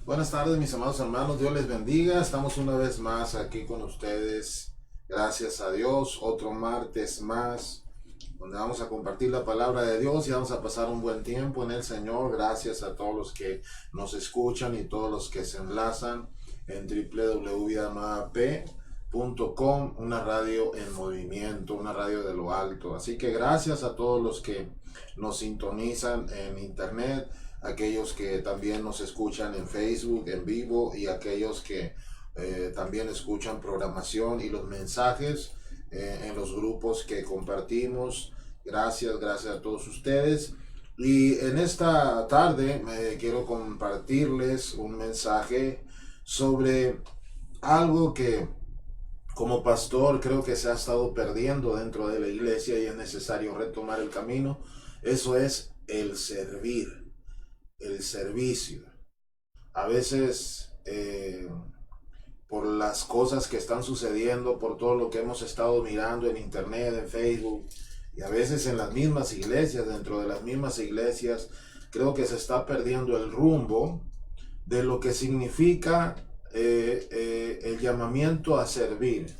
Buenas tardes, mis amados hermanos, Dios les bendiga. Estamos una vez más aquí con ustedes. Gracias a Dios, otro martes más, donde vamos a compartir la palabra de Dios y vamos a pasar un buen tiempo en el Señor. Gracias a todos los que nos escuchan y todos los que se enlazan en www.vidanuevap.com, una radio en movimiento, una radio de lo alto. Así que gracias a todos los que nos sintonizan en internet, aquellos que también nos escuchan en Facebook en vivo y aquellos que también escuchan programación y los mensajes en los grupos que compartimos. Gracias a todos ustedes. Y en esta tarde quiero compartirles un mensaje sobre algo que como pastor creo que se ha estado perdiendo dentro de la iglesia y es necesario retomar el camino. Eso es el servir, el servicio. A veces por las cosas que están sucediendo, por todo lo que hemos estado mirando en internet, en Facebook, y a veces en las mismas iglesias, dentro de las mismas iglesias, creo que se está perdiendo el rumbo de lo que significa el llamamiento a servir.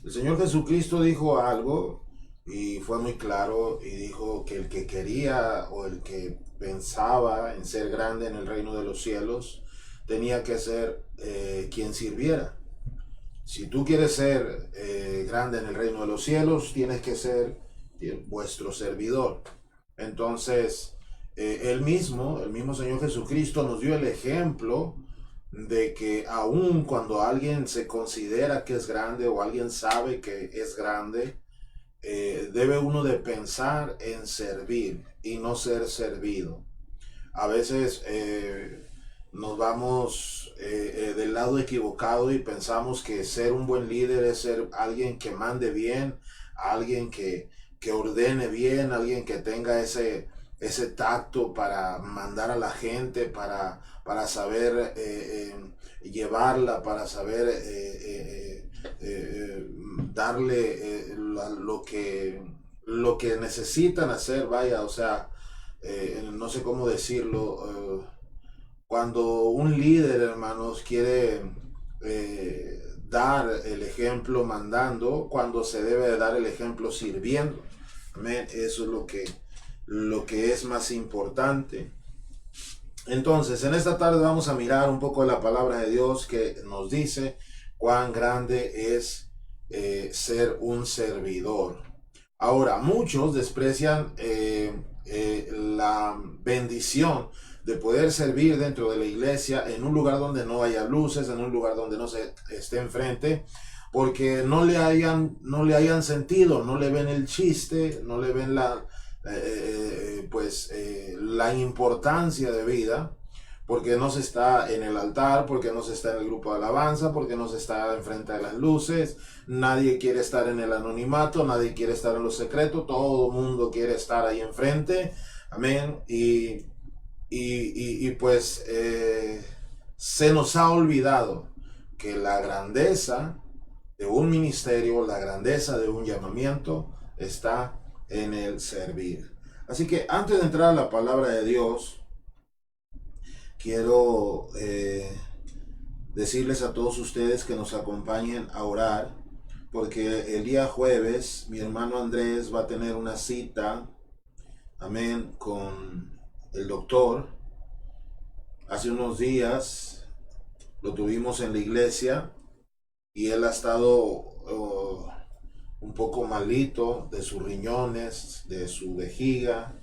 El Señor Jesucristo dijo algo y fue muy claro y dijo que el que quería o el que pensaba en ser grande en el reino de los cielos tenía que ser quien sirviera. Si tú quieres ser grande en el reino de los cielos, tienes que ser vuestro servidor. Entonces, el mismo Señor Jesucristo nos dio el ejemplo de que aun cuando alguien se considera que es grande o alguien sabe que es grande, debe uno de pensar en servir y no ser servido. A veces nos vamos del lado equivocado y pensamos que ser un buen líder es ser alguien que mande bien, alguien que ordene bien, alguien que tenga ese tacto para mandar a la gente, para saber llevarla, para saber darle lo que necesitan hacer, vaya, o sea, no sé cómo decirlo. Cuando un líder, hermanos, quiere dar el ejemplo mandando, cuando se debe de dar el ejemplo sirviendo. Amén. Eso es lo que es más importante. Entonces, en esta tarde vamos a mirar un poco la palabra de Dios que nos dice cuán grande es ser un servidor. Ahora, muchos desprecian la bendición de poder servir dentro de la iglesia en un lugar donde no haya luces, en un lugar donde no se esté enfrente, porque no le hayan sentido, no le ven el chiste, no le ven la importancia de vida, porque no se está en el altar, porque no se está en el grupo de alabanza, porque no se está enfrente de las luces. Nadie quiere estar en el anonimato, nadie quiere estar en lo secreto, todo el mundo quiere estar ahí enfrente. Amén. Y pues se nos ha olvidado que la grandeza de un ministerio, la grandeza de un llamamiento está en el servir. Así que antes de entrar a la palabra de Dios, quiero decirles a todos ustedes que nos acompañen a orar, porque el día jueves mi hermano Andrés va a tener una cita, amén, con el doctor. Hace unos días lo tuvimos en la iglesia y él ha estado un poco malito de sus riñones, de su vejiga,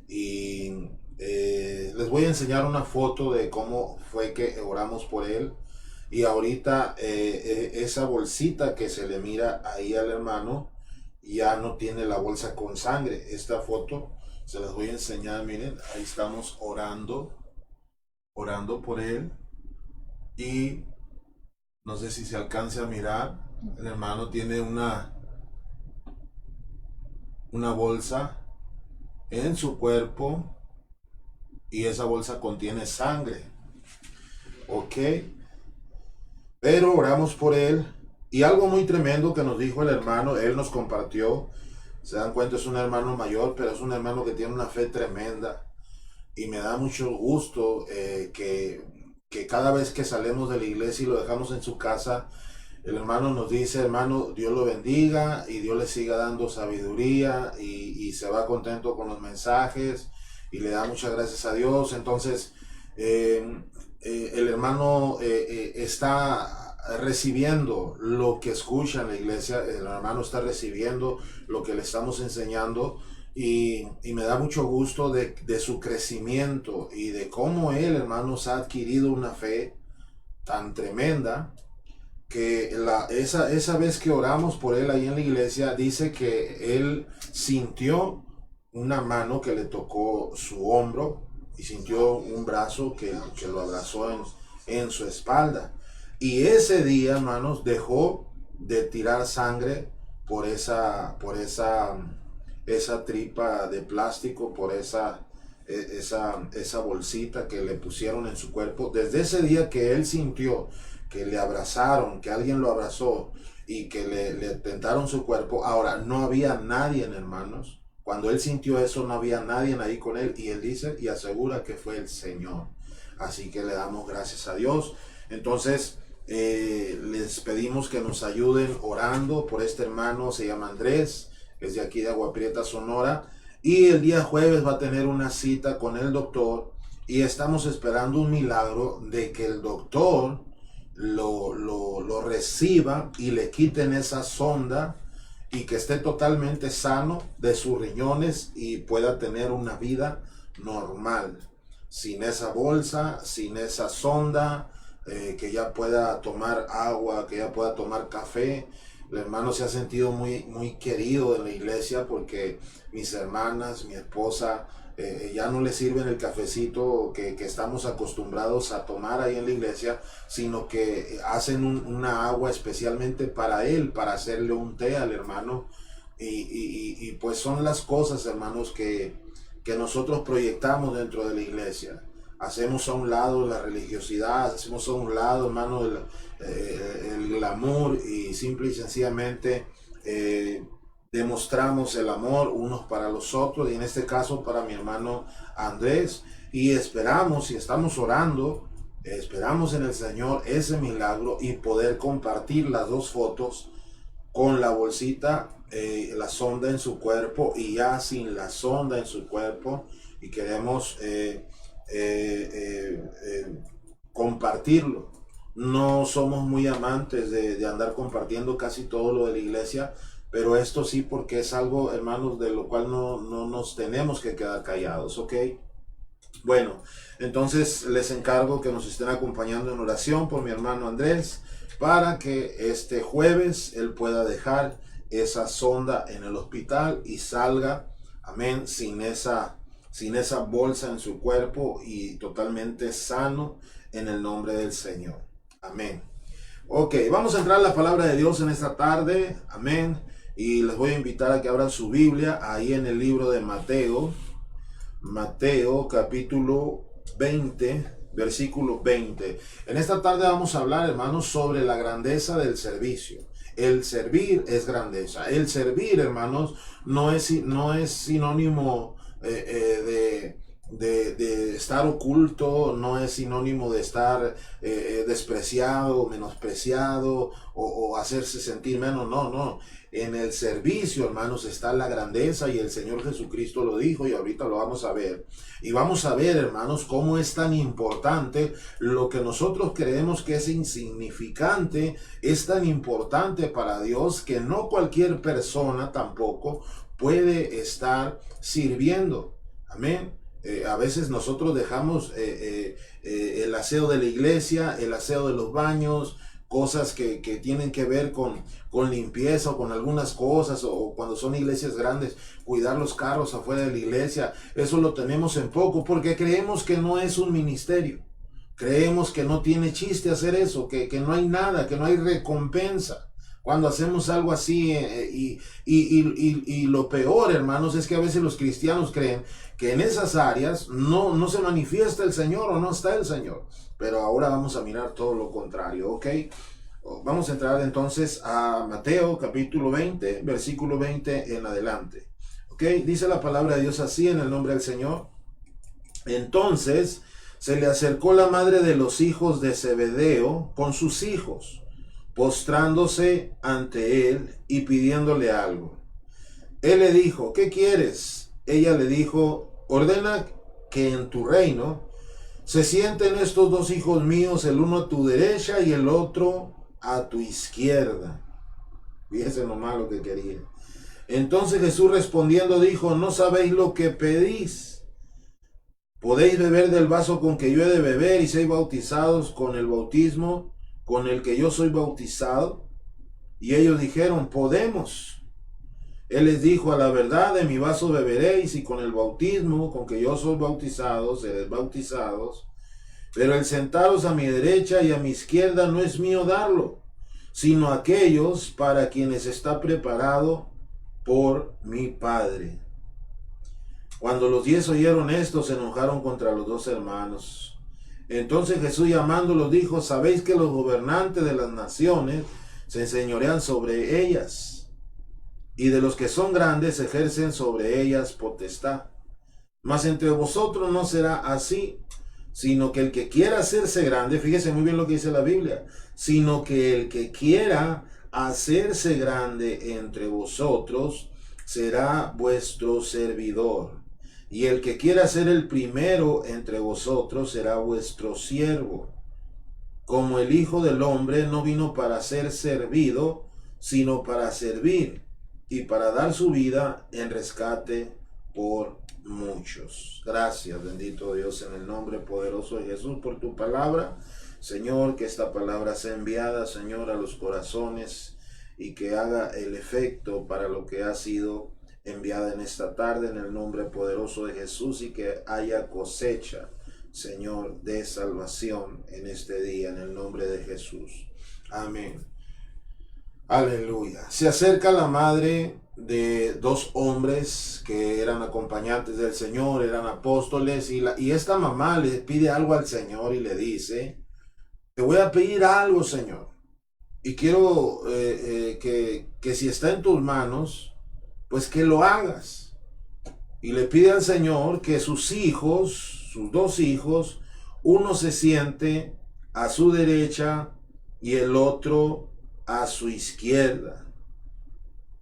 y les voy a enseñar una foto de cómo fue que oramos por él. Y ahorita esa bolsita que se le mira ahí al hermano ya no tiene la bolsa con sangre. Esta foto se las voy a enseñar, miren, ahí estamos orando por él, y no sé si se alcanza a mirar, el hermano tiene una bolsa en su cuerpo y esa bolsa contiene sangre, ok, pero oramos por él. Y algo muy tremendo que nos dijo el hermano, él nos compartió, se dan cuenta, es un hermano mayor, pero es un hermano que tiene una fe tremenda, y me da mucho gusto que que cada vez que salimos de la iglesia y lo dejamos en su casa, el hermano nos dice, hermano, Dios lo bendiga y Dios le siga dando sabiduría y se va contento con los mensajes y le da muchas gracias a Dios. Entonces, el hermano está recibiendo lo que escucha en la iglesia, el hermano está recibiendo lo que le estamos enseñando y me da mucho gusto de su crecimiento y de cómo él, hermanos, ha adquirido una fe tan tremenda que esa vez que oramos por él ahí en la iglesia, dice que él sintió una mano que le tocó su hombro y sintió un brazo que lo abrazó en su espalda. Y ese día, hermanos, dejó de tirar sangre por esa tripa de plástico, por esa bolsita que le pusieron en su cuerpo. Desde ese día que él sintió que le abrazaron, que alguien lo abrazó y que le tentaron su cuerpo, ahora no había nadie, hermanos. Cuando él sintió eso, no había nadie ahí con él, y él dice y asegura que fue el Señor. Así que le damos gracias a Dios. Entonces, les pedimos que nos ayuden orando por este hermano, se llama Andrés, es de aquí de Agua Prieta, Sonora, y el día jueves va a tener una cita con el doctor, y estamos esperando un milagro de que el doctor lo reciba y le quiten esa sonda y que esté totalmente sano de sus riñones y pueda tener una vida normal, sin esa bolsa, sin esa sonda, que ya pueda tomar agua, que ya pueda tomar café. El hermano se ha sentido muy, muy querido en la iglesia porque mis hermanas, mi esposa, ya no le sirven el cafecito que estamos acostumbrados a tomar ahí en la iglesia, sino que hacen una agua especialmente para él, para hacerle un té al hermano. Y pues son las cosas, hermanos, que nosotros proyectamos dentro de la iglesia. Hacemos a un lado la religiosidad, hacemos a un lado, hermano, el glamour, y simple y sencillamente demostramos el amor unos para los otros, y en este caso para mi hermano Andrés, y esperamos y estamos orando, esperamos en el Señor ese milagro y poder compartir las dos fotos con la bolsita, la sonda en su cuerpo y ya sin la sonda en su cuerpo, y queremos compartirlo. No somos muy amantes de andar compartiendo casi todo lo de la iglesia, pero esto sí, porque es algo, hermanos, de lo cual no nos tenemos que quedar callados, ¿ok? Bueno, entonces les encargo que nos estén acompañando en oración por mi hermano Andrés, para que este jueves él pueda dejar esa sonda en el hospital y salga, amén, sin esa bolsa en su cuerpo y totalmente sano en el nombre del Señor. Amén. Ok, vamos a entrar a la palabra de Dios en esta tarde. Amén. Y les voy a invitar a que abran su Biblia ahí en el libro de Mateo. Mateo capítulo 20, versículo 20. En esta tarde vamos a hablar, hermanos, sobre la grandeza del servicio. El servir es grandeza. El servir, hermanos, no es sinónimo de estar oculto, no es sinónimo de estar despreciado, menospreciado o hacerse sentir menos. No. En el servicio, hermanos, está la grandeza, y el Señor Jesucristo lo dijo, y ahorita lo vamos a ver. Y vamos a ver, hermanos, cómo es tan importante lo que nosotros creemos que es insignificante, es tan importante para Dios, que no cualquier persona tampoco puede estar sirviendo. Amén. A veces nosotros dejamos el aseo de la iglesia, el aseo de los baños, cosas que tienen que ver con limpieza o con algunas cosas, o cuando son iglesias grandes, cuidar los carros afuera de la iglesia. Eso lo tenemos en poco porque creemos que no es un ministerio. Creemos que no tiene chiste hacer eso, que no hay nada, que no hay recompensa cuando hacemos algo así. Y lo peor, hermanos, es que a veces los cristianos creen que en esas áreas no se manifiesta el Señor o no está el Señor. Pero ahora vamos a mirar todo lo contrario, ¿ok? Vamos a entrar entonces a Mateo capítulo 20, versículo 20 en adelante. ¿Ok? Dice la palabra de Dios así, en el nombre del Señor. Entonces se le acercó la madre de los hijos de Zebedeo con sus hijos, postrándose ante él y pidiéndole algo. Él le dijo, ¿qué quieres? Ella le dijo, ordena que en tu reino se sienten estos dos hijos míos, el uno a tu derecha y el otro a tu izquierda. Fíjense nomás lo que quería. Entonces Jesús respondiendo dijo, no sabéis lo que pedís. ¿Podéis beber del vaso con que yo he de beber y seis bautizados con el bautismo con el que yo soy bautizado? Y ellos dijeron, podemos. Él les dijo, a la verdad de mi vaso beberéis y con el bautismo con que yo soy bautizado, seréis bautizados. Pero el sentaros a mi derecha y a mi izquierda no es mío darlo, sino aquellos para quienes está preparado por mi Padre. Cuando los 10 oyeron esto, se enojaron contra los dos hermanos. Entonces Jesús llamándolos dijo, sabéis que los gobernantes de las naciones se enseñorean sobre ellas, y de los que son grandes ejercen sobre ellas potestad. Mas entre vosotros no será así, sino que el que quiera hacerse grande, fíjese muy bien lo que dice la Biblia, sino que el que quiera hacerse grande entre vosotros será vuestro servidor. Y el que quiera ser el primero entre vosotros será vuestro siervo. Como el Hijo del Hombre no vino para ser servido, sino para servir y para dar su vida en rescate por muchos. Gracias, bendito Dios, en el nombre poderoso de Jesús por tu palabra. Señor, que esta palabra sea enviada, Señor, a los corazones y que haga el efecto para lo que ha sido enviada en esta tarde, en el nombre poderoso de Jesús, y que haya cosecha, Señor, de salvación en este día, en el nombre de Jesús. Amén. Aleluya. Se acerca la madre de dos hombres que eran acompañantes del Señor, eran apóstoles, y esta mamá le pide algo al Señor y le dice, te voy a pedir algo, Señor, y quiero que si está en tus manos, pues que lo hagas. Y le pide al Señor que sus hijos, sus dos hijos, uno se siente a su derecha y el otro a su izquierda.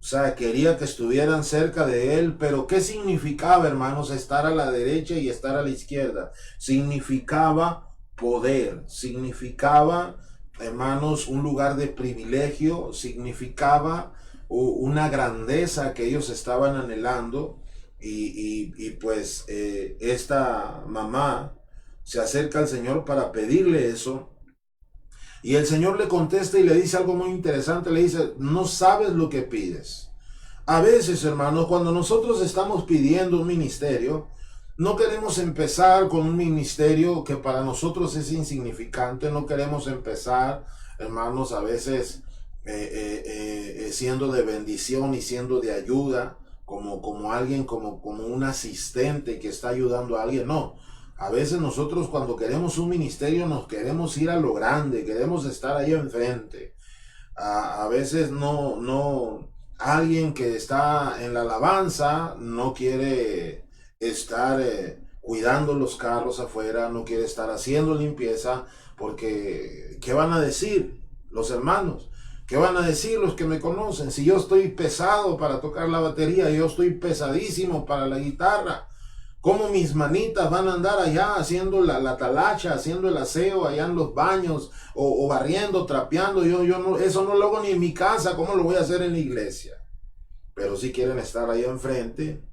O sea, quería que estuvieran cerca de él, pero ¿qué significaba, hermanos, estar a la derecha y estar a la izquierda? Significaba poder, significaba, hermanos, un lugar de privilegio, significaba una grandeza que ellos estaban anhelando, y pues esta mamá se acerca al Señor para pedirle eso, y el Señor le contesta y le dice algo muy interesante, le dice, no sabes lo que pides. A veces, hermanos, cuando nosotros estamos pidiendo un ministerio, no queremos empezar con un ministerio que para nosotros es insignificante, no queremos empezar, hermanos, a veces siendo de bendición y siendo de ayuda, como alguien, como un asistente que está ayudando a alguien. No, a veces nosotros cuando queremos un ministerio nos queremos ir a lo grande, queremos estar ahí enfrente. A veces alguien que está en la alabanza no quiere estar cuidando los carros afuera, no quiere estar haciendo limpieza, porque ¿qué van a decir los hermanos? ¿Qué van a decir los que me conocen? Si yo estoy pesado para tocar la batería, yo estoy pesadísimo para la guitarra, ¿cómo mis manitas van a andar allá haciendo la talacha, haciendo el aseo allá en los baños, o barriendo, trapeando? Yo no, eso no lo hago ni en mi casa, ¿cómo lo voy a hacer en la iglesia? Pero si quieren estar ahí enfrente,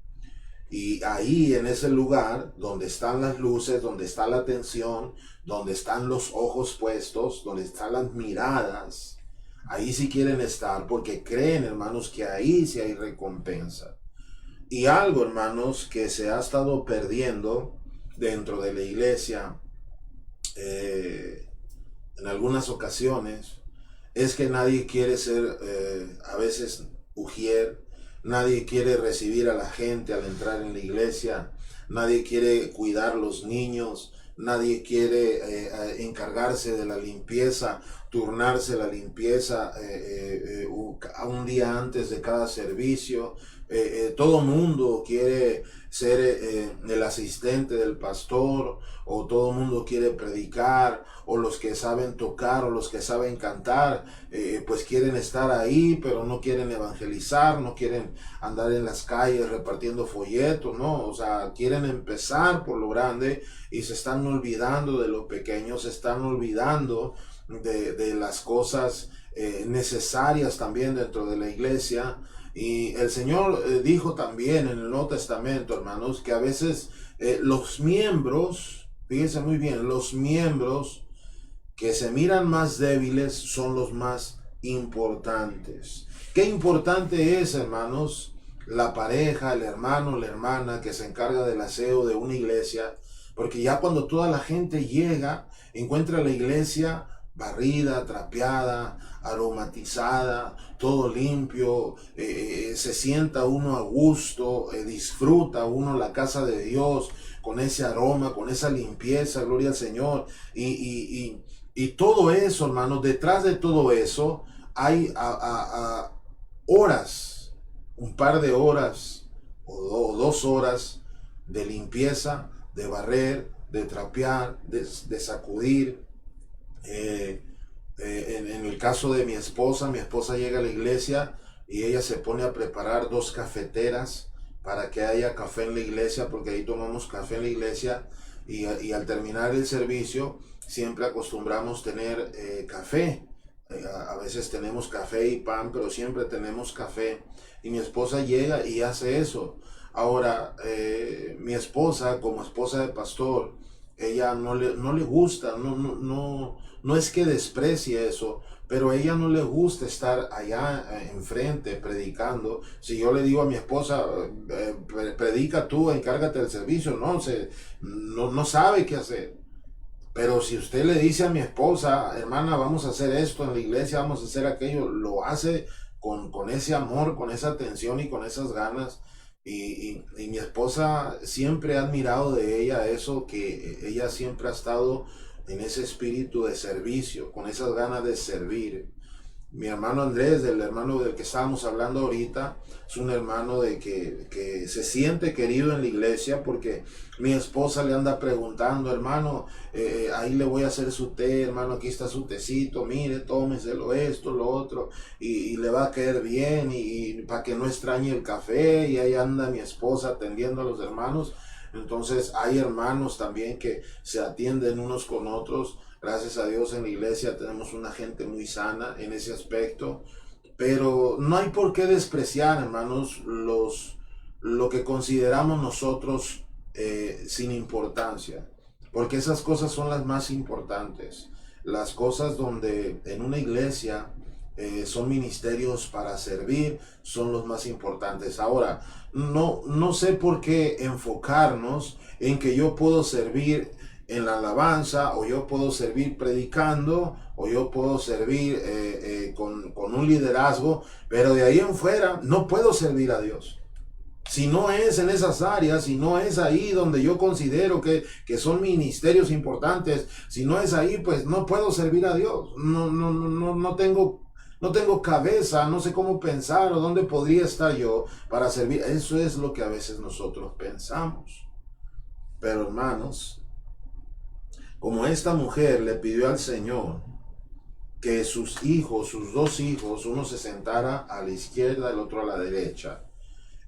y ahí en ese lugar donde están las luces, donde está la atención, donde están los ojos puestos, donde están las miradas, ahí sí quieren estar, porque creen, hermanos, que ahí sí hay recompensa. Y algo, hermanos, que se ha estado perdiendo dentro de la iglesia en algunas ocasiones, es que nadie quiere ser a veces ujier, nadie quiere recibir a la gente al entrar en la iglesia, nadie quiere cuidar los niños, nadie quiere encargarse de la limpieza, turnarse la limpieza un día antes de cada servicio. Todo mundo quiere ser el asistente del pastor, o todo mundo quiere predicar, o los que saben tocar o los que saben cantar, pues quieren estar ahí, pero no quieren evangelizar, no quieren andar en las calles repartiendo folletos, ¿no? O sea, quieren empezar por lo grande y se están olvidando de lo pequeño, se están olvidando de las cosas necesarias también dentro de la iglesia. Y el Señor dijo también en el Nuevo Testamento, hermanos, que a veces los miembros, fíjense muy bien, los miembros que se miran más débiles son los más importantes. Qué importante es, hermanos, la pareja, el hermano, la hermana que se encarga del aseo de una iglesia, porque ya cuando toda la gente llega, encuentra la iglesia barrida, trapeada, aromatizada, todo limpio, se sienta uno a gusto, disfruta uno la casa de Dios con ese aroma, con esa limpieza, gloria al Señor. Y todo eso, hermanos, detrás de todo eso hay horas, un par de horas o 2 horas de limpieza, de barrer, de trapear, de sacudir. En el caso de mi esposa llega a la iglesia y ella se pone a preparar 2 cafeteras para que haya café en la iglesia, porque ahí tomamos café en la iglesia, y al terminar el servicio siempre acostumbramos tener café. A veces tenemos café y pan, pero siempre tenemos café, y mi esposa llega y hace eso. Ahora, mi esposa, como esposa de pastor, ella no le gusta, no es que desprecie eso, pero a ella no le gusta estar allá enfrente predicando. Si yo le digo a mi esposa, predica tú, encárgate del servicio, no sabe qué hacer. Pero si usted le dice a mi esposa, hermana, vamos a hacer esto en la iglesia, vamos a hacer aquello, lo hace con ese amor, con esa atención y con esas ganas. Y mi esposa siempre ha admirado de ella eso, que ella siempre ha estado en ese espíritu de servicio, con esas ganas de servir. Mi hermano Andrés, del hermano del que estábamos hablando ahorita, es un hermano de que se siente querido en la iglesia, porque mi esposa le anda preguntando, hermano, ahí le voy a hacer su té, hermano, aquí está su tecito, mire, tómeselo, esto, lo otro, y le va a caer bien, y para que no extrañe el café, y ahí anda mi esposa atendiendo a los hermanos. Entonces hay hermanos también que se atienden unos con otros. Gracias a Dios en la iglesia tenemos una gente muy sana en ese aspecto, pero no hay por qué despreciar, hermanos, lo que consideramos nosotros sin importancia, porque esas cosas son las más importantes. Las cosas donde en una iglesia son ministerios para servir, son los más importantes. Ahora, no sé por qué enfocarnos en que yo puedo servir en la alabanza, o yo puedo servir predicando, o yo puedo servir con un liderazgo, pero de ahí en fuera no puedo servir a Dios. Si no es en esas áreas, si no es ahí donde yo considero que son ministerios importantes, si no es ahí, pues no puedo servir a Dios. No tengo cabeza, no sé cómo pensar o dónde podría estar yo para servir. Eso es lo que a veces nosotros pensamos. Pero hermanos, como esta mujer le pidió al Señor que sus hijos, sus 2 hijos, uno se sentara a la izquierda, el otro a la derecha,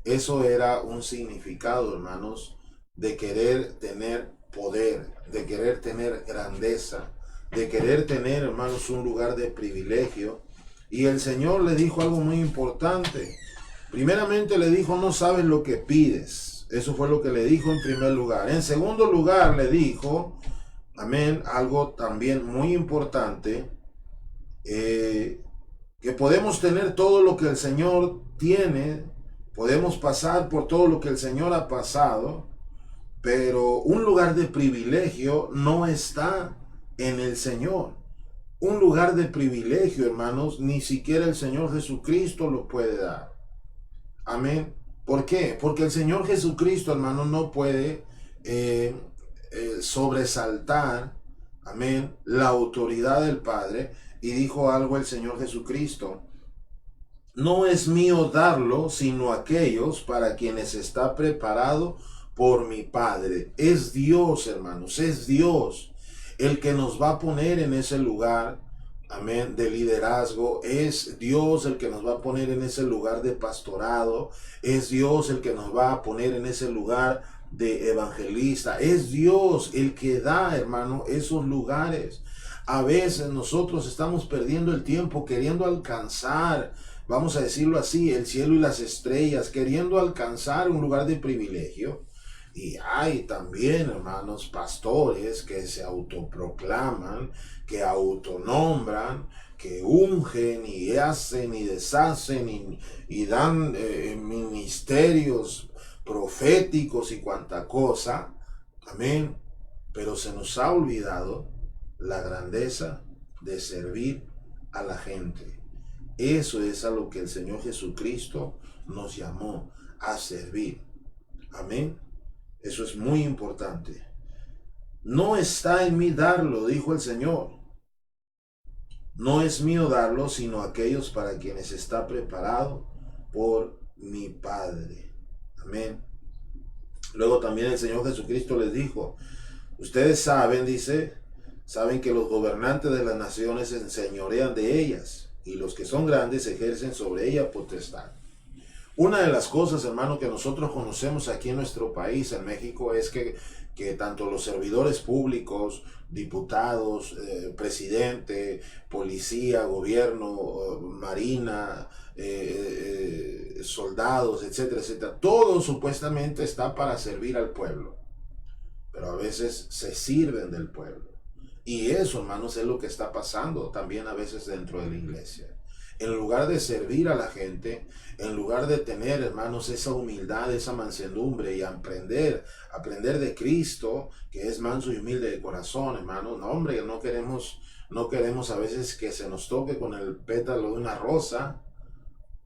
eso era un significado, hermanos, de querer tener poder, de querer tener grandeza, de querer tener, hermanos, un lugar de privilegio. Y el Señor le dijo algo muy importante. Primeramente le dijo, no sabes lo que pides. Eso fue lo que le dijo en primer lugar. En segundo lugar le dijo, amén, algo también muy importante, que podemos tener todo lo que el Señor tiene, podemos pasar por todo lo que el Señor ha pasado, pero un lugar de privilegio no está en el Señor. Un lugar de privilegio, hermanos, ni siquiera el Señor Jesucristo lo puede dar. Amén. ¿Por qué? Porque el Señor Jesucristo, hermanos, no puede sobresaltar, amén, la autoridad del Padre. y dijo algo el Señor Jesucristo: no es mío darlo, sino aquellos para quienes está preparado por mi Padre. Es Dios, hermanos, es Dios el que nos va a poner en ese lugar, amén, de liderazgo. Es Dios el que nos va a poner en ese lugar de pastorado. Es Dios el que nos va a poner en ese lugar de evangelista. Es Dios el que da, hermano, esos lugares. A veces nosotros estamos perdiendo el tiempo queriendo alcanzar, vamos a decirlo así, el cielo y las estrellas, queriendo alcanzar un lugar de privilegio. Y hay también, hermanos, pastores que se autoproclaman, que autonombran, que ungen y hacen y deshacen y dan ministerios proféticos y cuanta cosa. Amén. Pero se nos ha olvidado la grandeza de servir a la gente. Eso es a lo que el Señor Jesucristo nos llamó, a servir. Amén. Eso es muy importante. No está en mí darlo, dijo el Señor. No es mío darlo, sino aquellos para quienes está preparado por mi Padre. Amén. Luego también el Señor Jesucristo les dijo: ustedes saben, dice, saben que los gobernantes de las naciones se enseñorean de ellas, y los que son grandes ejercen sobre ella potestad. Una de las cosas, hermano, que nosotros conocemos aquí en nuestro país, en México, es que tanto los servidores públicos, diputados, presidente, policía, gobierno, marina, soldados, etcétera, etcétera, todo supuestamente está para servir al pueblo, pero a veces se sirven del pueblo. Y eso, hermanos, es lo que está pasando también a veces dentro de la iglesia. En lugar de servir a la gente, en lugar de tener, hermanos, esa humildad, esa mansedumbre y aprender de Cristo, que es manso y humilde de corazón, hermano. No, hombre, no queremos a veces que se nos toque con el pétalo de una rosa,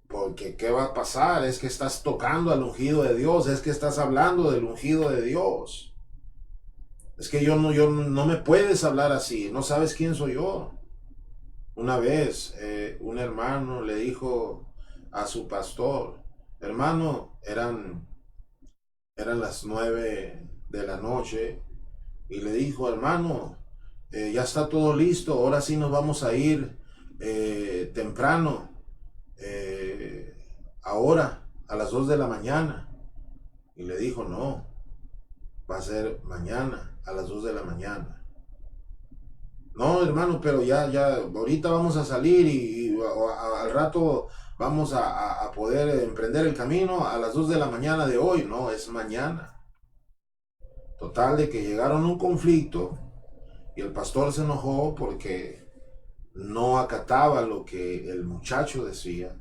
porque ¿qué va a pasar? Es que estás tocando al ungido de Dios, es que estás hablando del ungido de Dios. Es que yo no me puedes hablar así, no sabes quién soy yo. Una vez un hermano le dijo a su pastor: hermano, eran las 9 de la noche, y le dijo: hermano, ya está todo listo, ahora sí nos vamos a ir temprano, ahora a las 2 de la mañana. Y le dijo: no, va a ser mañana a las 2 de la mañana. No, hermano, pero ya, ahorita vamos a salir y al rato vamos a poder emprender el camino a las 2 de la mañana de hoy. No, es mañana. Total, de que llegaron a un conflicto y el pastor se enojó porque no acataba lo que el muchacho decía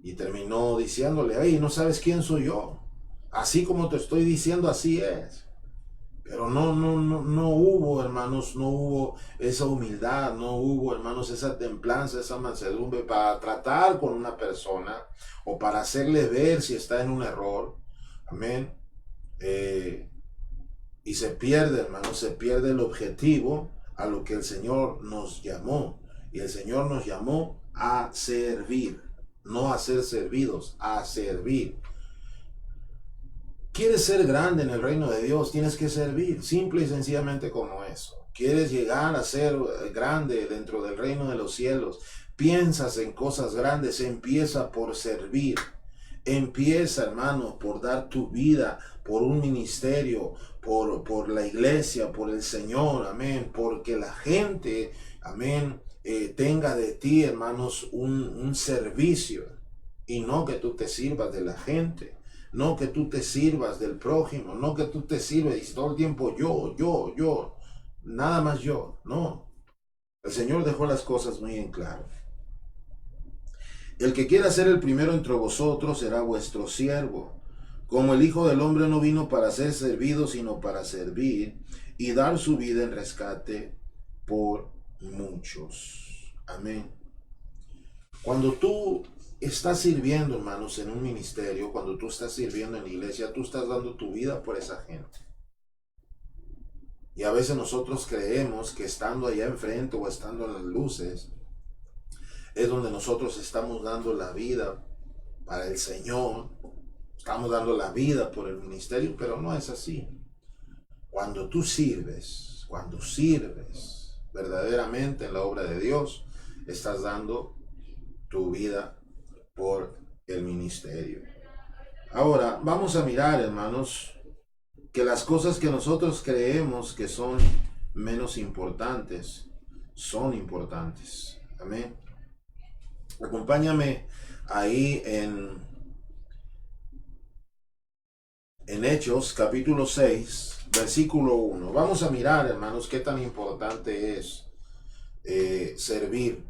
y terminó diciéndole: hey, no sabes quién soy yo. Así como te estoy diciendo, así es. Pero no hubo, hermanos, no hubo esa humildad, no hubo, hermanos, esa templanza, esa mansedumbre para tratar con una persona o para hacerle ver si está en un error. Amén. Y se pierde, hermanos, se pierde el objetivo a lo que el Señor nos llamó. Y el Señor nos llamó a servir, no a ser servidos, a servir. ¿Quieres ser grande en el reino de Dios? Tienes que servir, simple y sencillamente como eso. ¿Quieres llegar a ser grande dentro del reino de los cielos? Piensas en cosas grandes, empieza por servir. Empieza, hermano, por dar tu vida por un ministerio, por la iglesia, por el Señor, amén. Porque la gente, amén, tenga de ti, hermanos, un servicio, y no que tú te sirvas de la gente. No que tú te sirvas del prójimo, no que tú te sirvas y todo el tiempo yo, nada más yo. No, el Señor dejó las cosas muy en claro. El que quiera ser el primero entre vosotros será vuestro siervo. Como el Hijo del Hombre no vino para ser servido, sino para servir y dar su vida en rescate por muchos. Amén. Cuando tú estás sirviendo, hermanos, en un ministerio, cuando tú estás sirviendo en la iglesia, tú estás dando tu vida por esa gente. Y a veces nosotros creemos que estando allá enfrente o estando en las luces es donde nosotros estamos dando la vida para el Señor, estamos dando la vida por el ministerio, pero no es así. Cuando cuando sirves verdaderamente en la obra de Dios, estás dando tu vida por el ministerio. Ahora, vamos a mirar, hermanos, que las cosas que nosotros creemos que son menos importantes, son importantes. Amén. Acompáñame ahí en Hechos capítulo 6, versículo 1. Vamos a mirar, hermanos, qué tan importante es servir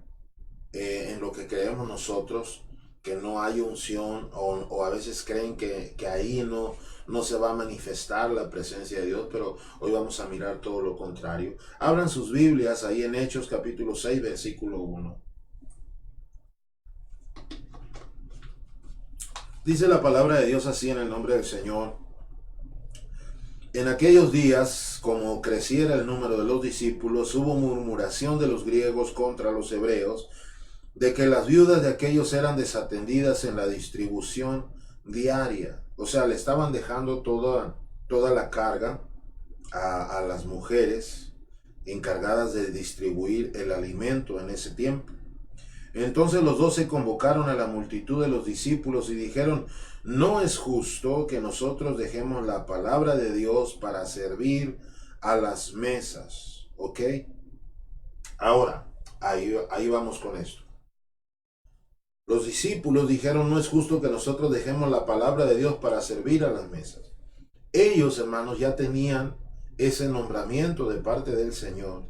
en lo que creemos nosotros, que no hay unción, o a veces creen que ahí no se va a manifestar la presencia de Dios, pero hoy vamos a mirar todo lo contrario. Abran sus Biblias ahí en Hechos capítulo 6, versículo 1. Dice la palabra de Dios así en el nombre del Señor. En aquellos días, como creciera el número de los discípulos, hubo murmuración de los griegos contra los hebreos, de que las viudas de aquellos eran desatendidas en la distribución diaria. O sea, le estaban dejando toda la carga a las mujeres encargadas de distribuir el alimento en ese tiempo. Entonces los 12 convocaron a la multitud de los discípulos y dijeron: no es justo que nosotros dejemos la palabra de Dios para servir a las mesas. ¿Ok? Ahora, ahí vamos con esto. Los discípulos dijeron: no es justo que nosotros dejemos la palabra de Dios para servir a las mesas. Ellos, hermanos, ya tenían ese nombramiento de parte del Señor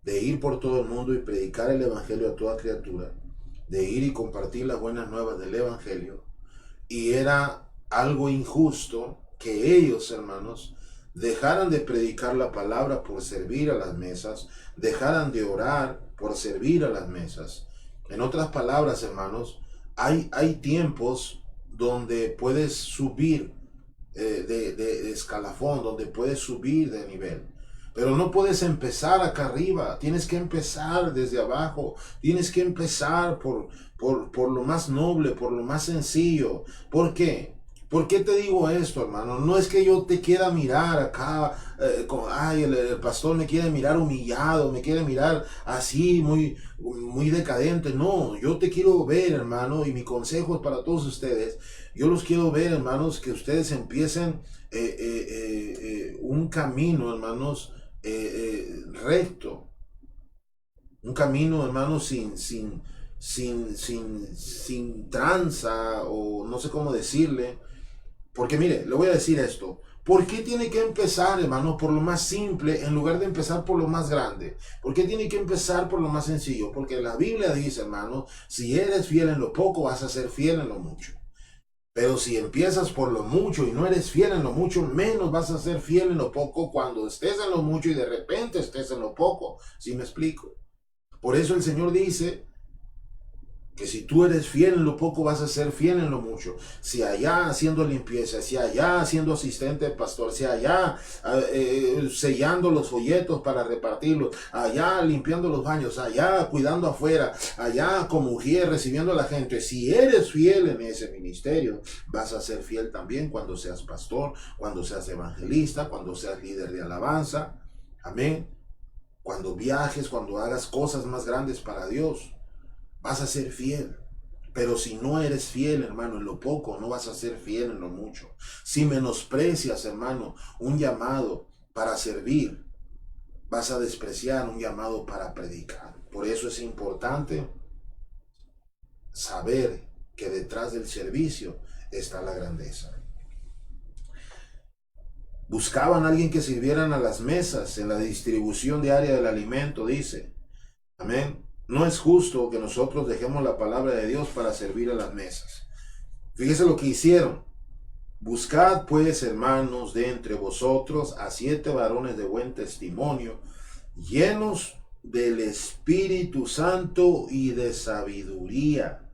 de ir por todo el mundo y predicar el evangelio a toda criatura, de ir y compartir las buenas nuevas del evangelio. Y era algo injusto que ellos, hermanos, dejaran de predicar la palabra por servir a las mesas, dejaran de orar por servir a las mesas. En otras palabras, hermanos, hay tiempos donde puedes subir de escalafón, donde puedes subir de nivel. Pero no puedes empezar acá arriba, tienes que empezar desde abajo, tienes que empezar por lo más noble, por lo más sencillo. ¿Por qué? ¿Por qué te digo esto, hermano? No es que yo te quiera mirar acá, el pastor me quiere mirar humillado, me quiere mirar así, muy decadente. No, yo te quiero ver, hermano, y mi consejo es para todos ustedes. Yo los quiero ver, hermanos, que ustedes empiecen un camino, hermanos, recto. Un camino, hermanos, sin tranza, o no sé cómo decirle. Porque mire, le voy a decir esto. ¿Por qué tiene que empezar, hermano, por lo más simple en lugar de empezar por lo más grande? ¿Por qué tiene que empezar por lo más sencillo? Porque la Biblia dice, hermano, si eres fiel en lo poco, vas a ser fiel en lo mucho. Pero si empiezas por lo mucho y no eres fiel en lo mucho, menos vas a ser fiel en lo poco cuando estés en lo mucho y de repente estés en lo poco. ¿Sí me explico? Por eso el Señor dice que si tú eres fiel en lo poco, vas a ser fiel en lo mucho. Si allá haciendo limpieza, si allá siendo asistente del pastor, si allá sellando los folletos para repartirlos, allá limpiando los baños, allá cuidando afuera, allá como mujer recibiendo a la gente. Si eres fiel en ese ministerio, vas a ser fiel también cuando seas pastor, cuando seas evangelista, cuando seas líder de alabanza. Amén. Cuando viajes, cuando hagas cosas más grandes para Dios, vas a ser fiel. Pero si no eres fiel, hermano, en lo poco, no vas a ser fiel en lo mucho. Si menosprecias, hermano, un llamado para servir, vas a despreciar un llamado para predicar. Por eso es importante saber que detrás del servicio está la grandeza. Buscaban a alguien que sirvieran a las mesas en la distribución diaria del alimento, dice. Amén. No es justo que nosotros dejemos la palabra de Dios para servir a las mesas. Fíjese lo que hicieron. Buscad pues, hermanos, de entre vosotros a 7 varones de buen testimonio, llenos del Espíritu Santo y de sabiduría,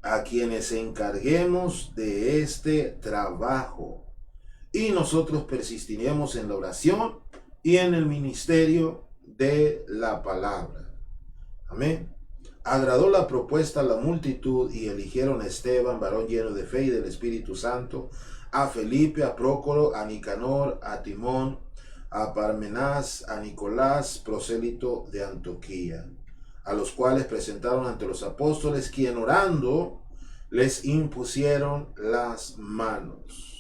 a quienes encarguemos de este trabajo. Y nosotros persistiremos en la oración y en el ministerio de la palabra. Amén. Agradó la propuesta a la multitud y eligieron a Esteban, varón lleno de fe y del Espíritu Santo, a Felipe, a Prócoro, a Nicanor, a Timón, a Parmenás, a Nicolás, prosélito de Antioquía, a los cuales presentaron ante los apóstoles, quien orando les impusieron las manos.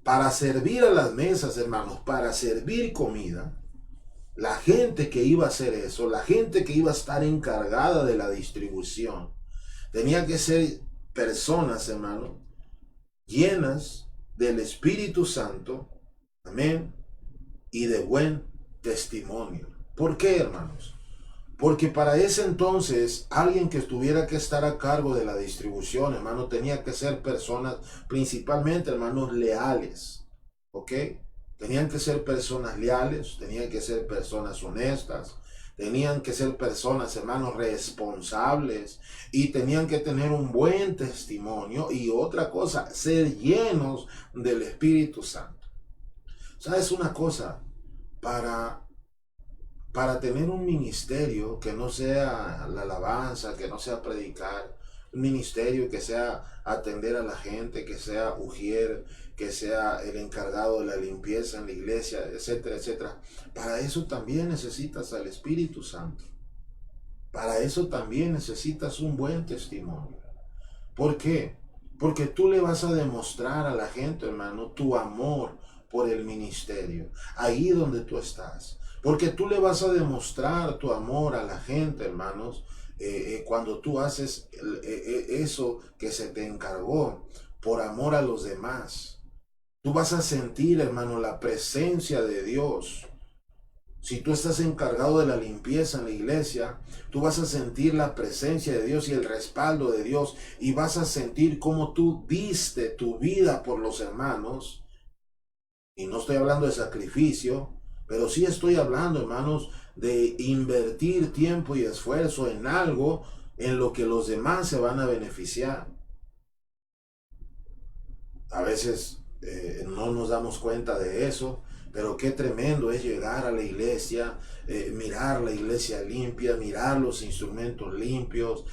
Para servir a las mesas, hermanos, para servir comida, la gente que iba a hacer eso, la gente que iba a estar encargada de la distribución, tenía que ser personas, hermanos, llenas del Espíritu Santo, amén, y de buen testimonio. ¿Por qué, hermanos? Porque para ese entonces, alguien que tuviera que estar a cargo de la distribución, hermano, tenía que ser personas, principalmente, hermanos, leales, ¿ok? Tenían que ser personas leales, tenían que ser personas honestas, tenían que ser personas, hermanos, responsables, y tenían que tener un buen testimonio, y otra cosa, ser llenos del Espíritu Santo. ¿Sabes una cosa? Para tener un ministerio que no sea la alabanza, que no sea predicar, un ministerio que sea atender a la gente, que sea ujier, que sea el encargado de la limpieza en la iglesia, etcétera, etcétera. Para eso también necesitas al Espíritu Santo. Para eso también necesitas un buen testimonio. ¿Por qué? Porque tú le vas a demostrar a la gente, hermano, tu amor por el ministerio, ahí donde tú estás. Porque tú le vas a demostrar tu amor a la gente, hermanos, cuando tú haces eso que se te encargó por amor a los demás. Tú vas a sentir, hermano, la presencia de Dios. Si tú estás encargado de la limpieza en la iglesia, tú vas a sentir la presencia de Dios y el respaldo de Dios, y vas a sentir cómo tú diste tu vida por los hermanos. Y no estoy hablando de sacrificio, pero sí estoy hablando, hermanos, de invertir tiempo y esfuerzo en algo en lo que los demás se van a beneficiar. A veces no nos damos cuenta de eso, pero qué tremendo es llegar a la iglesia, mirar la iglesia limpia, mirar los instrumentos limpios,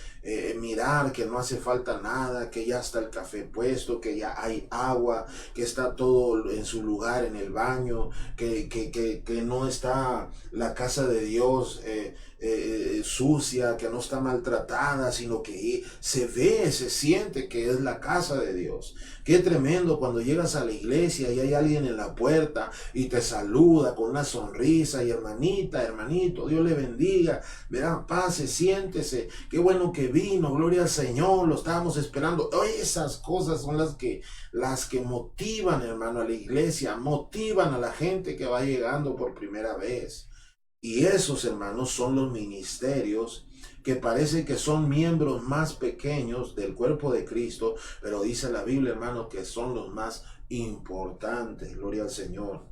mirar que no hace falta nada, que ya está el café puesto, que ya hay agua, que está todo en su lugar en el baño, que no está la casa de Dios sucia, que no está maltratada, sino que se ve, se siente que es la casa de Dios. Qué tremendo cuando llegas a la iglesia y hay alguien en la puerta y te saluda con una sonrisa, y hermanita, hermanito, Dios le bendiga, verá, pase, siéntese, qué bueno que vino, gloria al Señor, lo estábamos esperando. Esas cosas son las que motivan, hermano, a la iglesia, motivan a la gente que va llegando por primera vez. Y esos, hermanos, son los ministerios que parece que son miembros más pequeños del cuerpo de Cristo, pero dice la Biblia, hermano, que son los más importantes. Gloria al Señor.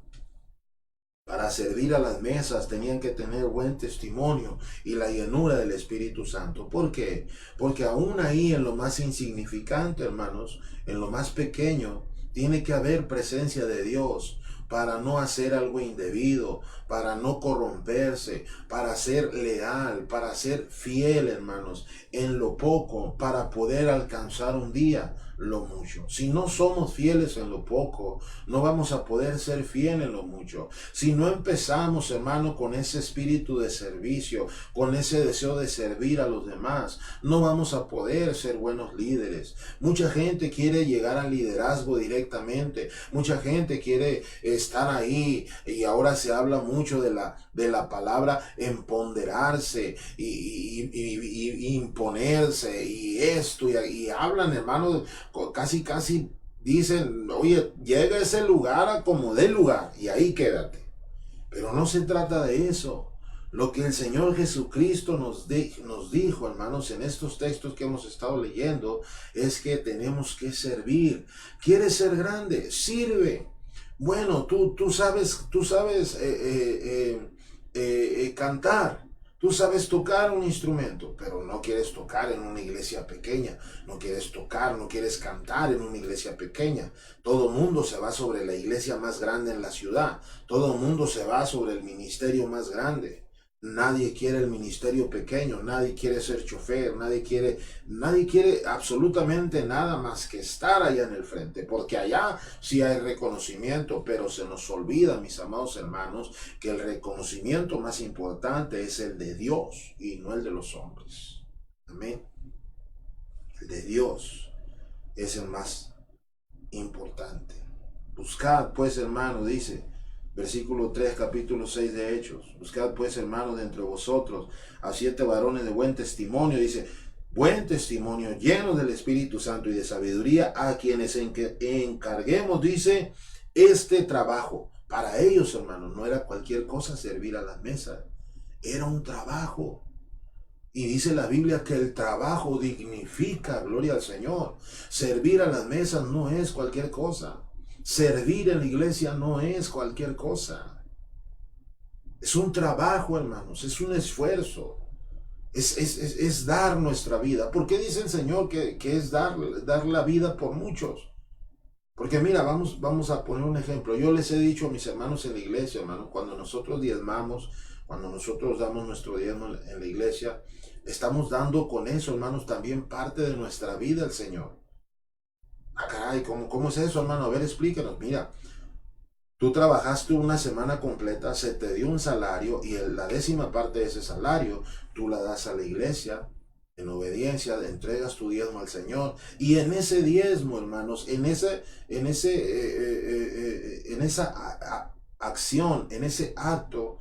Para servir a las mesas tenían que tener buen testimonio y la llenura del Espíritu Santo. ¿Por qué? Porque aún ahí, en lo más insignificante, hermanos, en lo más pequeño, tiene que haber presencia de Dios, para no hacer algo indebido, para no corromperse, para ser leal, para ser fiel, hermanos, en lo poco, para poder alcanzar un día lo mucho. Si no somos fieles en lo poco, no vamos a poder ser fieles en lo mucho. Si no empezamos, hermano, con ese espíritu de servicio, con ese deseo de servir a los demás, no vamos a poder ser buenos líderes. Mucha gente quiere llegar al liderazgo directamente, mucha gente quiere estar ahí, y ahora se habla mucho de la palabra empoderarse y imponerse y esto, y hablan, hermano, casi dicen, oye, llega a ese lugar a como dé lugar y ahí quédate. Pero no se trata de eso. Lo que el Señor Jesucristo nos dijo, hermanos, en estos textos que hemos estado leyendo, es que tenemos que servir. ¿Quieres ser grande? Sirve. Bueno, tú sabes cantar. Tú sabes tocar un instrumento, pero no quieres tocar en una iglesia pequeña, no quieres tocar, no quieres cantar en una iglesia pequeña. Todo el mundo se va sobre la iglesia más grande en la ciudad, todo el mundo se va sobre el ministerio más grande. Nadie quiere el ministerio pequeño, nadie quiere ser chofer, nadie quiere absolutamente nada más que estar allá en el frente, porque allá sí hay reconocimiento, pero se nos olvida, mis amados hermanos, que el reconocimiento más importante es el de Dios y no el de los hombres. Amén. El de Dios es el más importante. Buscad pues, hermano, dice versículo 3, capítulo 6 de Hechos. Buscad pues, hermanos, de entre vosotros a 7 varones de buen testimonio, dice, buen testimonio, llenos del Espíritu Santo y de sabiduría, a quienes encarguemos, dice, este trabajo. Para ellos, hermanos, no era cualquier cosa servir a la mesa, era un trabajo. Y dice la Biblia que el trabajo dignifica, gloria al Señor. Servir a las mesas no es cualquier cosa. Servir en la iglesia no es cualquier cosa. Es un trabajo, hermanos, es un esfuerzo. Es dar nuestra vida. ¿Por qué dice el Señor que es dar la vida por muchos? Porque mira, vamos a poner un ejemplo. Yo les he dicho a mis hermanos en la iglesia, hermanos, cuando nosotros diezmamos, cuando nosotros damos nuestro diezmo en la iglesia, estamos dando con eso, hermanos, también parte de nuestra vida al Señor. Ah, caray, ¿cómo es eso, hermano? A ver, explícanos. Mira, tú trabajaste una semana completa, se te dio un salario y la 10ª parte de ese salario tú la das a la iglesia en obediencia, entregas tu diezmo al Señor y en ese diezmo, hermanos, en esa acción, en ese acto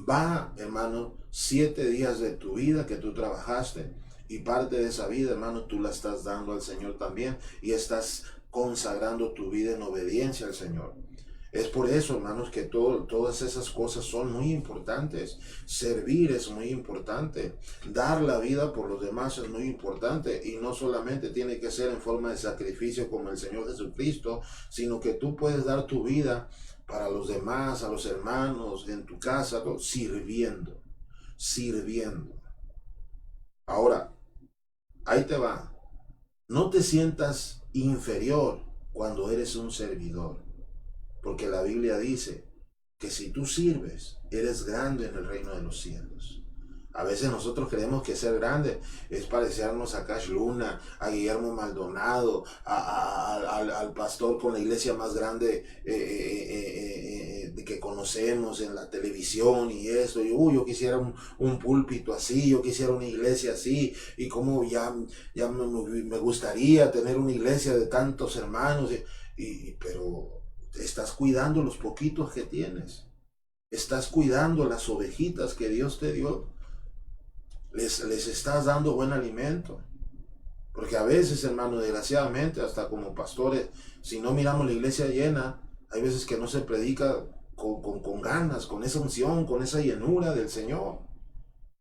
va, hermano, 7 días de tu vida que tú trabajaste. Y parte de esa vida, hermano, tú la estás dando al Señor también y estás consagrando tu vida en obediencia al Señor. Es por eso, hermanos, que todas esas cosas son muy importantes. Servir es muy importante. Dar la vida por los demás es muy importante. Y no solamente tiene que ser en forma de sacrificio como el Señor Jesucristo, sino que tú puedes dar tu vida para los demás, a los hermanos, en tu casa, sirviendo. Ahora, ahí te va. No te sientas inferior cuando eres un servidor, porque la Biblia dice que si tú sirves, eres grande en el reino de los cielos. A veces nosotros creemos que ser grande es parecernos a Cash Luna, a Guillermo Maldonado, al pastor con la iglesia más grande que conocemos en la televisión y eso. Yo quisiera un púlpito así, yo quisiera una iglesia así, y como ya me gustaría tener una iglesia de tantos hermanos, pero estás cuidando los poquitos que tienes. Estás cuidando las ovejitas que Dios te dio. Les estás dando buen alimento. Porque a veces, hermano, desgraciadamente, hasta como pastores, si no miramos la iglesia llena, hay veces que no se predica con ganas, con esa unción, con esa llenura del Señor.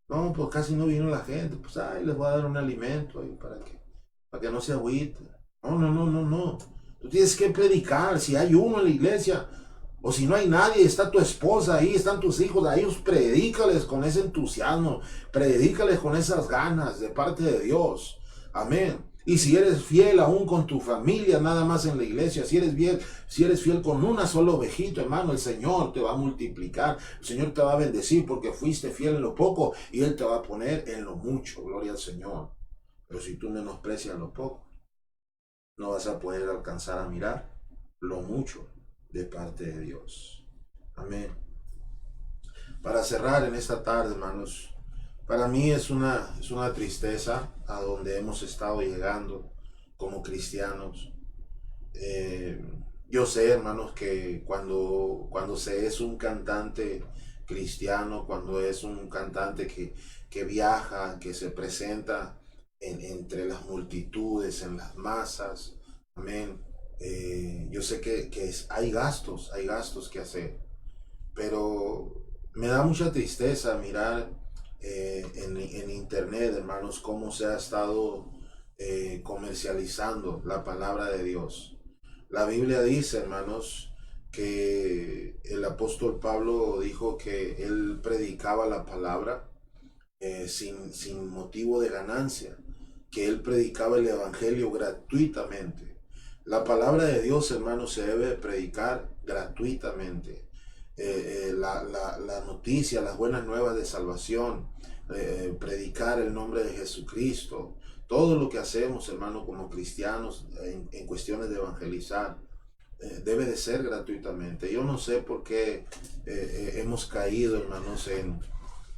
No, pues casi no vino la gente. Pues, les voy a dar un alimento ahí para que no se agüite. No. Tú tienes que predicar. Si hay uno en la iglesia, o si no hay nadie, está tu esposa ahí, están tus hijos, a ellos predícales con ese entusiasmo, predícales con esas ganas de parte de Dios. Amén. Y si eres fiel aún con tu familia, nada más en la iglesia, si eres fiel con una sola ovejita, hermano, el Señor te va a multiplicar, el Señor te va a bendecir porque fuiste fiel en lo poco y Él te va a poner en lo mucho, gloria al Señor. Pero si tú menosprecias lo poco, no vas a poder alcanzar a mirar lo mucho de parte de Dios. Amén. Para cerrar en esta tarde, hermanos, para mí es una tristeza a donde hemos estado llegando como cristianos. Yo sé, hermanos, que cuando se es un cantante cristiano, cuando es un cantante que viaja, que se presenta entre las multitudes, en las masas, amén. Yo sé que hay gastos que hacer, pero me da mucha tristeza mirar en internet, hermanos, cómo se ha estado comercializando la palabra de Dios. La Biblia dice, hermanos, que el apóstol Pablo dijo que él predicaba la palabra sin motivo de ganancia, que él predicaba el evangelio gratuitamente. La palabra de Dios, hermanos, se debe predicar gratuitamente. La noticia, las buenas nuevas de salvación, predicar el nombre de Jesucristo, todo lo que hacemos, hermano, como cristianos en cuestiones de evangelizar, debe de ser gratuitamente. Yo no sé por qué hemos caído, hermanos,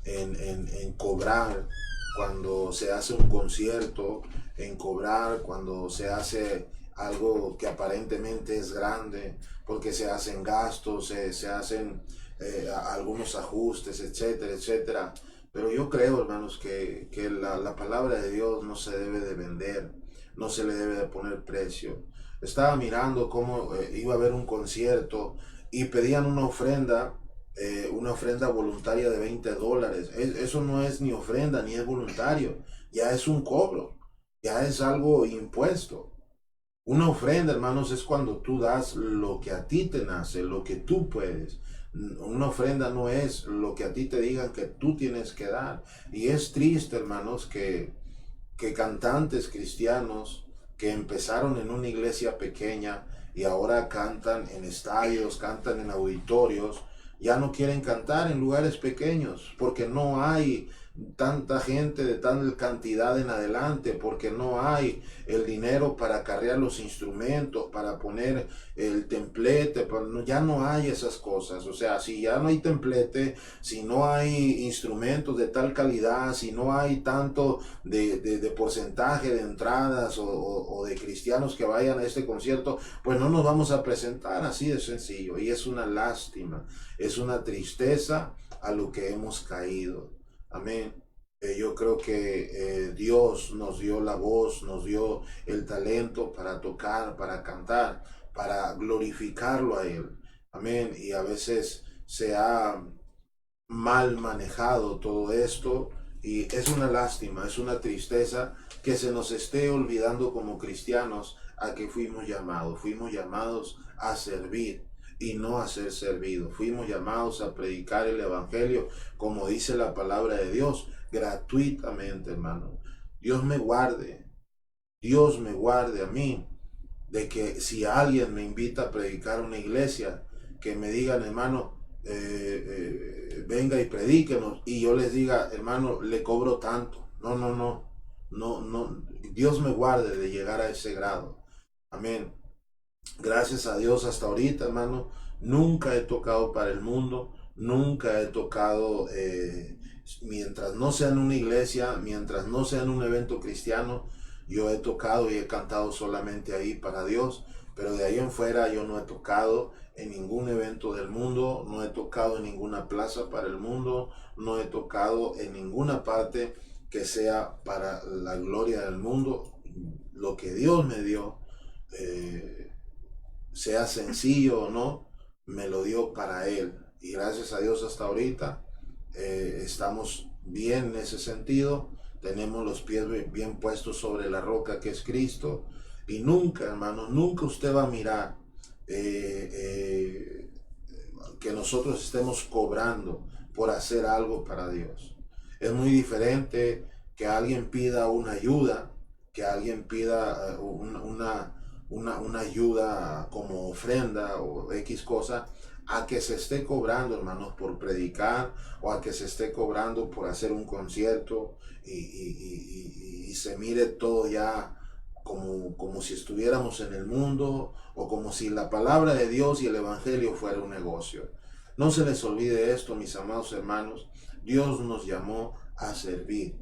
en cobrar cuando se hace un concierto, en cobrar cuando se hace algo que aparentemente es grande, porque se hacen gastos, se hacen algunos ajustes, etcétera, etcétera. Pero yo creo, hermanos, que la palabra de Dios no se debe de vender, no se le debe de poner precio. Estaba mirando cómo iba a haber un concierto y pedían una ofrenda voluntaria de $20. Eso no es ni ofrenda ni es voluntario, ya es un cobro, ya es algo impuesto. Una ofrenda, hermanos, es cuando tú das lo que a ti te nace, lo que tú puedes. Una ofrenda no es lo que a ti te digan que tú tienes que dar. Y es triste, hermanos, que cantantes cristianos que empezaron en una iglesia pequeña y ahora cantan en estadios, cantan en auditorios, ya no quieren cantar en lugares pequeños porque no hay tanta gente de tal cantidad en adelante, porque no hay el dinero para acarrear los instrumentos, para poner el templete, ya no hay esas cosas. O sea, si ya no hay templete, si no hay instrumentos de tal calidad, si no hay tanto de porcentaje de entradas o de cristianos que vayan a este concierto, pues no nos vamos a presentar, así de sencillo. Y es una lástima, es una tristeza a lo que hemos caído. Amén. Yo creo que Dios nos dio la voz, nos dio el talento para tocar, para cantar, para glorificarlo a Él. Amén. Y a veces se ha mal manejado todo esto y es una lástima, es una tristeza que se nos esté olvidando como cristianos a que fuimos llamados a servir y no a ser servidos, fuimos llamados a predicar el evangelio como dice la palabra de Dios, gratuitamente, hermano. Dios me guarde a mí de que si alguien me invita a predicar una iglesia, que me digan, hermano, venga y predíquenos, y yo les diga, hermano, le cobro tanto. No, no, no, no, no. Dios me guarde de llegar a ese grado. Amén. Gracias a Dios hasta ahorita, hermano, nunca he tocado para el mundo, nunca he tocado, mientras no sea en una iglesia, mientras no sea en un evento cristiano, yo he tocado y he cantado solamente ahí para Dios, pero de ahí en fuera yo no he tocado en ningún evento del mundo, no he tocado en ninguna plaza para el mundo, no he tocado en ninguna parte que sea para la gloria del mundo. Lo que Dios me dio, sea sencillo o no, me lo dio para Él. Y gracias a Dios hasta ahorita estamos bien en ese sentido. Tenemos los pies bien puestos sobre la roca que es Cristo. Y nunca, hermano, nunca usted va a mirar que nosotros estemos cobrando por hacer algo para Dios. Es muy diferente que alguien pida una ayuda, que alguien pida una ayuda como ofrenda o X cosa, a que se esté cobrando, hermanos, por predicar o a que se esté cobrando por hacer un concierto y se mire todo ya como si estuviéramos en el mundo o como si la palabra de Dios y el Evangelio fuera un negocio. No se les olvide esto, mis amados hermanos. Dios nos llamó a servir,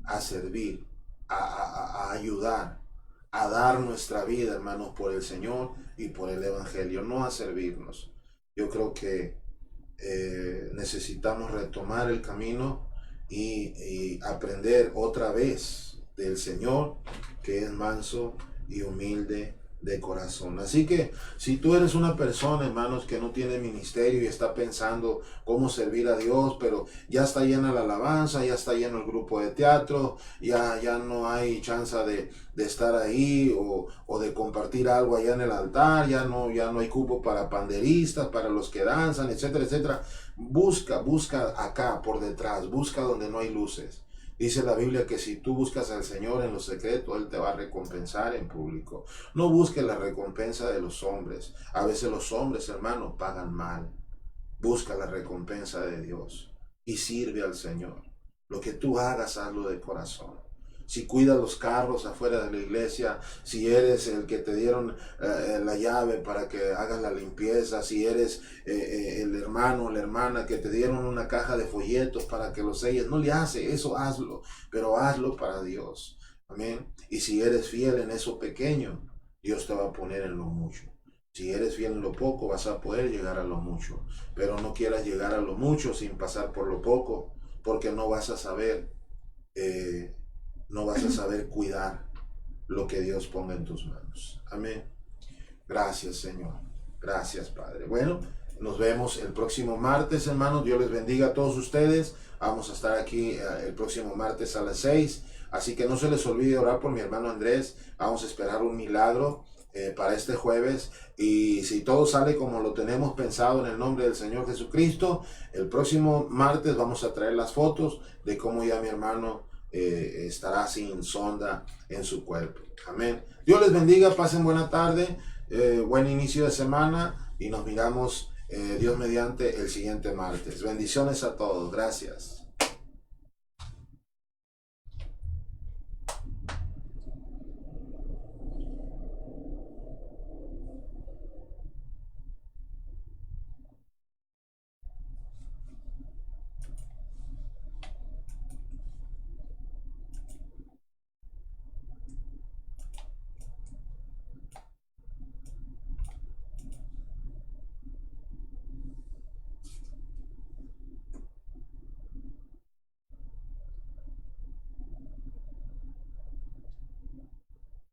a servir, a ayudar, a dar nuestra vida, hermanos, por el Señor y por el Evangelio, no a servirnos. Yo creo que necesitamos retomar el camino y aprender otra vez del Señor, que es manso y humilde de corazón. Así que si tú eres una persona, hermanos, que no tiene ministerio y está pensando cómo servir a Dios, pero ya está llena la alabanza, ya está lleno el grupo de teatro, ya no hay chance de estar ahí o de compartir algo allá en el altar, ya no hay cupo para panderistas, para los que danzan, etcétera, etcétera. Busca acá por detrás, busca donde no hay luces. Dice la Biblia que si tú buscas al Señor en lo secreto, Él te va a recompensar en público. No busques la recompensa de los hombres. A veces los hombres, hermanos, pagan mal. Busca la recompensa de Dios y sirve al Señor. Lo que tú hagas, hazlo de corazón. Si cuidas los carros afuera de la iglesia, si eres el que te dieron la llave para que hagas la limpieza, si eres el hermano o la hermana que te dieron una caja de folletos para que los selles, no le hace eso, hazlo, pero hazlo para Dios. Amén. Y si eres fiel en eso pequeño, Dios te va a poner en lo mucho. Si eres fiel en lo poco, vas a poder llegar a lo mucho. Pero no quieras llegar a lo mucho sin pasar por lo poco, porque no vas a saber cuidar lo que Dios ponga en tus manos. Amén. Gracias, Señor. Gracias, Padre. Bueno, nos vemos el próximo martes, hermanos. Dios les bendiga a todos ustedes. Vamos a estar aquí el próximo martes a las 6. Así que no se les olvide orar por mi hermano Andrés. Vamos a esperar un milagro para este jueves. Y si todo sale como lo tenemos pensado en el nombre del Señor Jesucristo, el próximo martes vamos a traer las fotos de cómo ya mi hermano estará sin sonda en su cuerpo. Amén. Dios les bendiga, pasen buena tarde, buen inicio de semana y nos miramos Dios mediante el siguiente martes. Bendiciones a todos, gracias.